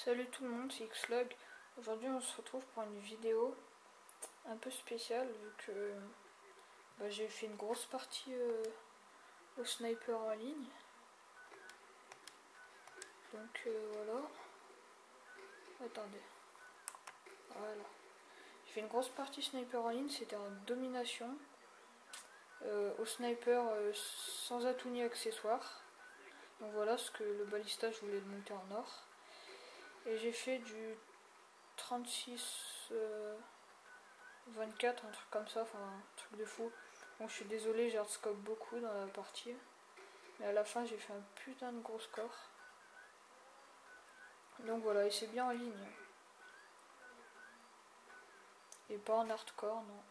Salut tout le monde, c'est Xlog. Aujourd'hui on se retrouve pour une vidéo un peu spéciale vu que j'ai fait une grosse partie au sniper en ligne. Donc voilà. Attendez. Voilà. J'ai fait une grosse partie sniper en ligne, c'était en domination. Au sniper sans atout ni accessoires. Donc voilà ce que le balista je voulais le monter en or. Et j'ai fait du 36 24, un truc comme ça, enfin un truc de fou. Bon, je suis désolée, j'ai hardscope beaucoup dans la partie. Mais à la fin, j'ai fait un putain de gros score. Donc voilà, et c'est bien en ligne. Et pas en hardcore, non.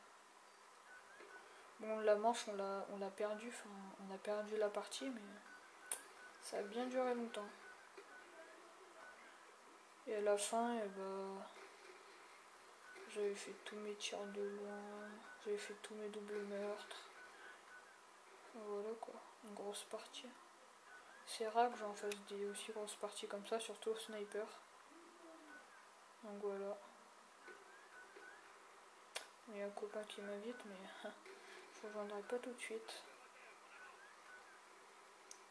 Bon, la manche, on l'a perdu, enfin, on a perdu la partie, mais ça a bien duré longtemps. Et à la fin, j'avais fait tous mes tirs de loin, j'avais fait tous mes doubles meurtres. Voilà quoi, une grosse partie. C'est rare que j'en fasse des aussi grosses parties comme ça, surtout au sniper. Donc voilà. Il y a un copain qui m'invite, mais je ne rejoindrai pas tout de suite.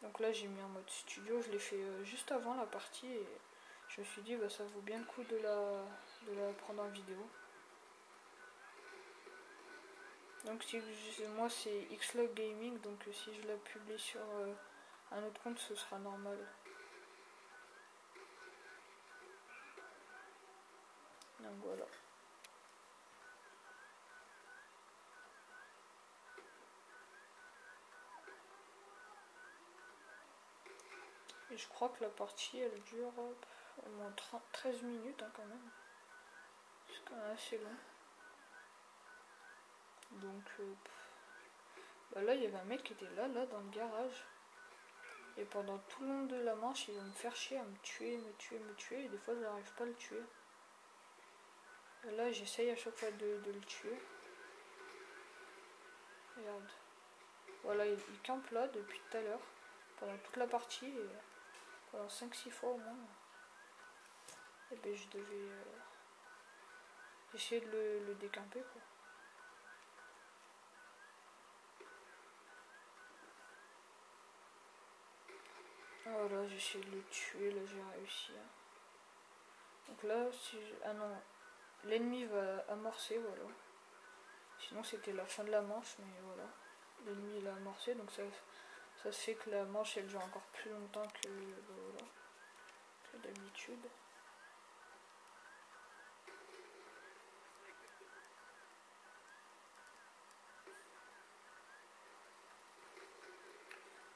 Donc là j'ai mis en mode studio, je l'ai fait juste avant la partie et je me suis dit ça vaut bien le coup de la prendre en vidéo. Donc moi c'est Xlog Gaming, donc si je la publie sur un autre compte ce sera normal. Donc voilà. Et je crois que la partie elle dure au moins 13 minutes quand même. C'est quand même assez long. Donc là il y avait un mec qui était là dans le garage. Et pendant tout le long de la manche il va me faire chier à me tuer, et des fois j'arrive pas à le tuer. Et là j'essaye à chaque fois de le tuer. Regarde. Voilà, il campe là depuis tout à l'heure. Pendant toute la partie. Et pendant 5-6 fois au moins. Et ben je devais essayer de le décamper quoi. Voilà, j'ai essayé de le tuer, là j'ai réussi. Donc là, si je... ah non, l'ennemi va amorcer, voilà. Sinon c'était la fin de la manche, mais voilà. L'ennemi l'a amorcé, donc ça fait que la manche elle dure encore plus longtemps que, voilà, que d'habitude.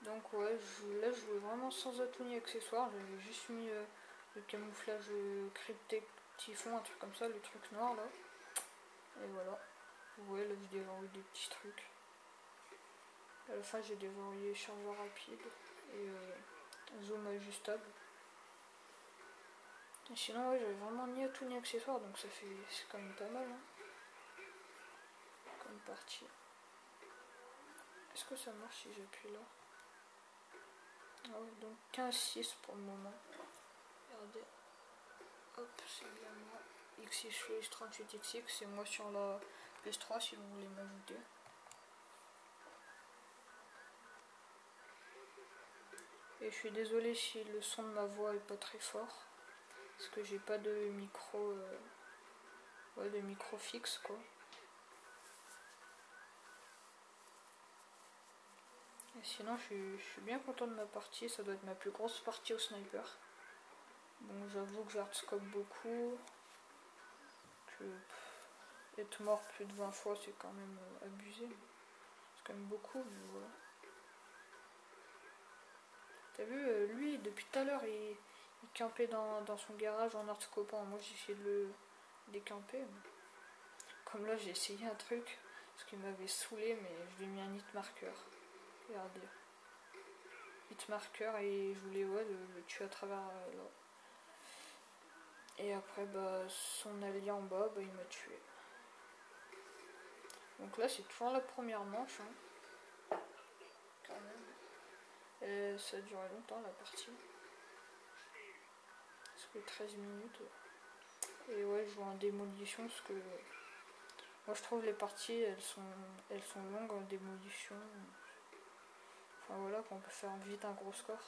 Donc ouais, là je jouais vraiment sans atout ni accessoire, j'avais juste mis le camouflage crypté typhon, un truc comme ça, le truc noir là. Et voilà. Ouais, là j'ai déverrouillé des petits trucs. À la fin j'ai déverrouillé chargeur rapide et zoom ajustable. Et sinon ouais, j'avais vraiment ni atout ni accessoire, donc c'est quand même pas mal comme partie. Est-ce que ça marche si j'appuie là? Ah ouais, donc 15-6 pour le moment. Regardez. Hop, c'est bien moi. XXX 38XX, c'est moi sur la PS3 si vous voulez m'ajouter. Et je suis désolée si le son de ma voix est pas très fort. Parce que j'ai pas de micro de micro fixe quoi. Et sinon je suis bien content de ma partie, ça doit être ma plus grosse partie au sniper. Bon j'avoue que j'hardscope beaucoup. Que être mort plus de 20 fois c'est quand même abusé. C'est quand même beaucoup, mais voilà. T'as vu, lui depuis tout à l'heure il campait dans son garage en hardscopant. Moi j'ai essayé de le décamper. Mais... comme là j'ai essayé un truc, parce qu'il m'avait saoulé, mais je lui ai mis un hit marker. Regardez. Hit marker et je voulais le tuer à travers là. Et après son allié en bas il m'a tué. Donc là c'est toujours la première manche. Quand même. Et ça a duré longtemps la partie. Parce fait 13 minutes. Et ouais, je joue en démolition parce que moi je trouve les parties elles sont longues en démolition. Enfin voilà, qu'on peut faire vite un gros score. De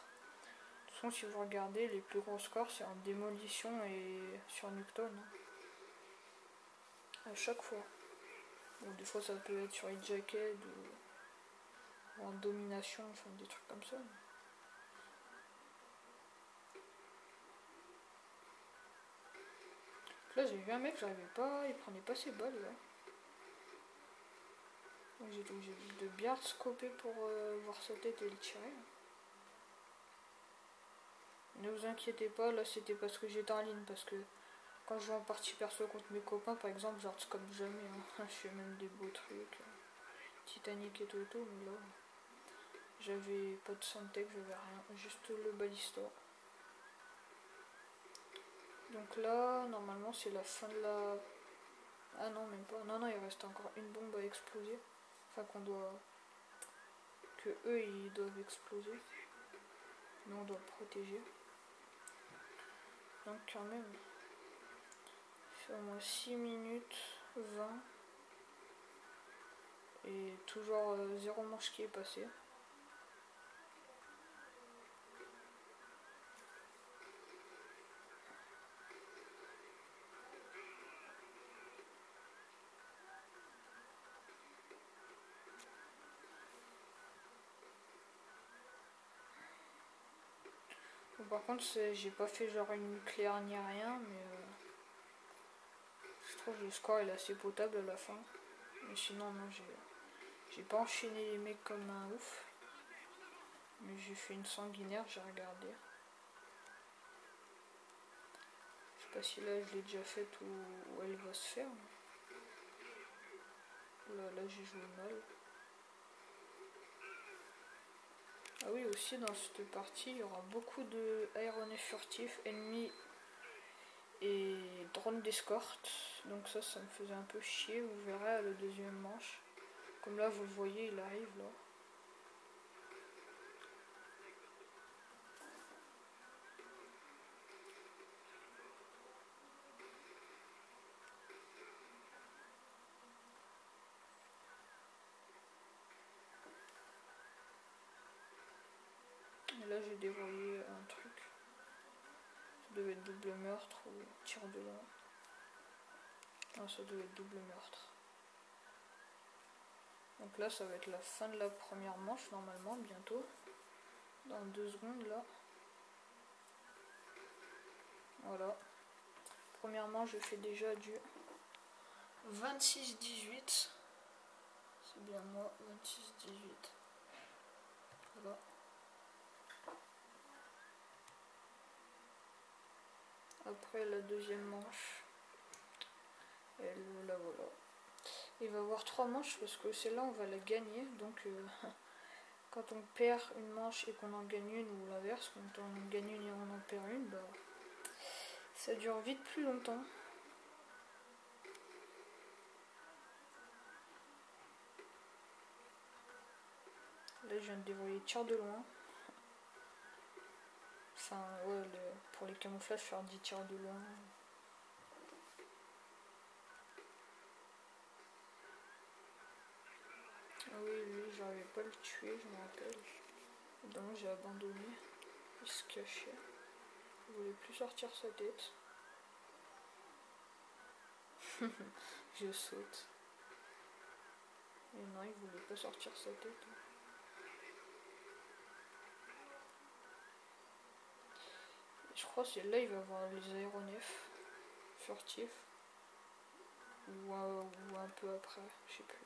toute façon, si vous regardez, les plus gros scores c'est en démolition et sur Nuketown. À chaque fois. Bon, des fois ça peut être sur Hitjacked ou en domination, enfin des trucs comme ça. Là j'ai vu un mec, j'arrivais pas, il prenait pas ses balles là. Donc j'ai été obligé de bien scoper pour voir sa tête et le tirer. Ne vous inquiétez pas, là c'était parce que j'étais en ligne, parce que quand je joue en partie perso contre mes copains par exemple, genre comme jamais, hein. Je fais même des beaux trucs, Titanic et tout, mais là j'avais pas de soundtech, j'avais rien, juste le ballista. Donc là, normalement c'est la fin de la... Ah non, même pas, non, il reste encore une bombe à exploser. Enfin qu'on doit... que eux ils doivent exploser. Nous on doit le protéger. Donc quand même, c'est au moins 6 minutes 20. Et toujours 0 manche qui est passé. Bon, par contre, j'ai pas fait genre une nucléaire ni rien, mais je trouve que le score est assez potable à la fin. Mais sinon, non, j'ai pas enchaîné les mecs comme un ouf. Mais j'ai fait une sanguinaire, j'ai regardé. Je sais pas si là je l'ai déjà faite ou elle va se faire. Là j'ai joué mal. Ah oui, aussi dans cette partie, il y aura beaucoup d'aéronefs furtifs, ennemis et drones d'escorte. Donc ça me faisait un peu chier, vous verrez à la deuxième manche. Comme là, vous le voyez, il arrive là. Et là, j'ai dévoilé un truc. Ça devait être double meurtre ou tir de loin. Non, ça devait être double meurtre. Donc là, ça va être la fin de la première manche, normalement, bientôt. Dans 2 secondes, là. Voilà. Premièrement, je fais déjà du 26-18. C'est bien moi, 26-18. Voilà. Après la deuxième manche, la voilà. Il va y avoir 3 manches parce que celle-là on va la gagner. Donc quand on perd une manche et qu'on en gagne une, ou l'inverse, quand on en gagne une et on en perd une, bah, ça dure vite plus longtemps. Là je viens de dévoiler tir de loin. Enfin ouais, pour les camouflages, faire 10 tirs de loin. Ah oui, lui j'arrivais pas à le tuer, je me rappelle. Donc j'ai abandonné. Il se cachait. Il voulait plus sortir sa tête. Je saute. Et non, il voulait pas sortir sa tête. Et je crois que c'est là il va avoir les aéronefs furtifs. Ou un peu après, je sais plus.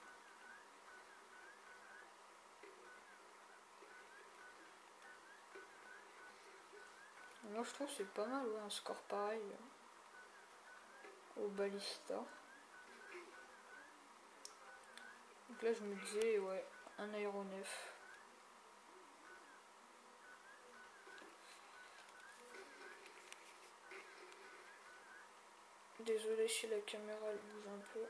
Moi je trouve que c'est pas mal, ouais, un score pareil au ballista. Donc là je me disais, ouais, un aéronef. Désolé si la caméra elle bouge un peu.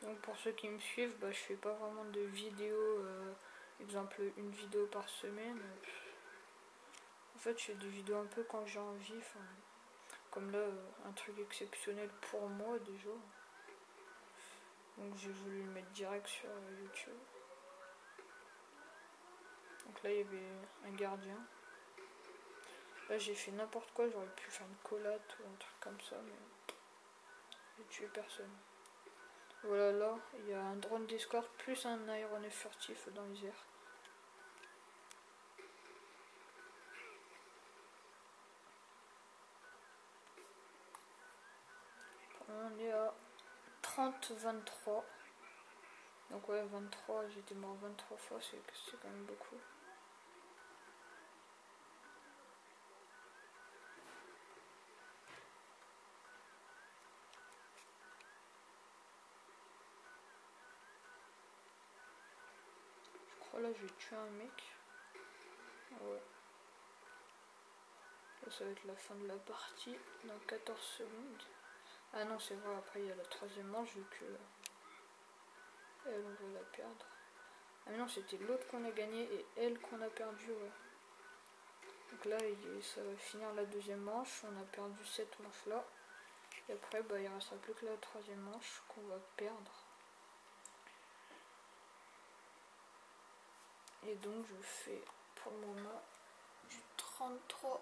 Donc pour ceux qui me suivent, je fais pas vraiment de vidéos, exemple une vidéo par semaine. En fait je fais des vidéos un peu quand j'ai envie, comme là un truc exceptionnel pour moi déjà. Donc j'ai voulu le mettre direct sur YouTube. Donc là il y avait un gardien. Là j'ai fait n'importe quoi, j'aurais pu faire une collate ou un truc comme ça, mais j'ai tué personne. Voilà, là il y a un drone d'escorte plus un aéronef furtif dans les airs. On est à 30-23. Donc ouais, 23, j'étais mort 23 fois, c'est quand même beaucoup. Je crois là je vais tuer un mec. Ouais. Là ça va être la fin de la partie dans 14 secondes. Ah non c'est vrai, après il y a la troisième manche vu que elle on va la perdre. Ah mais non c'était l'autre qu'on a gagné et elle qu'on a perdu, ouais. Donc là ça va finir la deuxième manche, on a perdu cette manche là. Et après il ne restera plus que la troisième manche qu'on va perdre. Et donc je fais pour le moment du 33-24.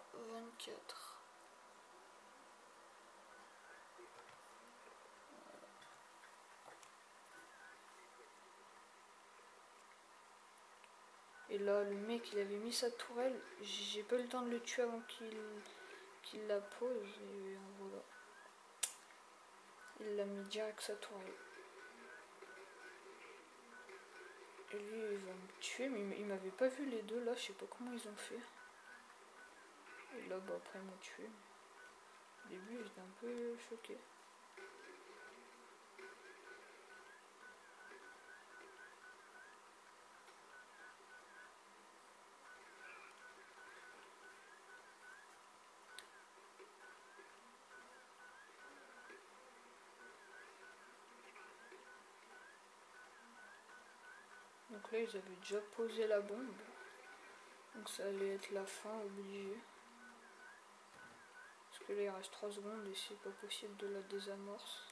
Et là le mec il avait mis sa tourelle, j'ai pas eu le temps de le tuer avant qu'il la pose et voilà. Il l'a mis direct sa tourelle. Et lui il va me tuer, mais il m'avait pas vu les deux là, je sais pas comment ils ont fait. Et là après ils m'ont tué. Au début j'étais un peu choqué. Donc là ils avaient déjà posé la bombe. Donc ça allait être la fin obligée. Parce que là il reste 3 secondes et c'est pas possible de la désamorce.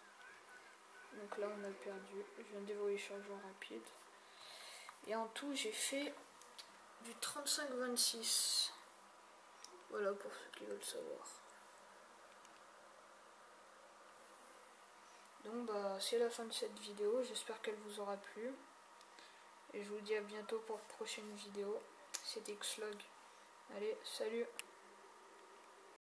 Donc là on a perdu. Je viens de dévoyer chargeur rapide. Et en tout j'ai fait du 35-26. Voilà pour ceux qui veulent savoir. Donc c'est la fin de cette vidéo. J'espère qu'elle vous aura plu. Et je vous dis à bientôt pour une prochaine vidéo. C'était Xlog. Allez, salut!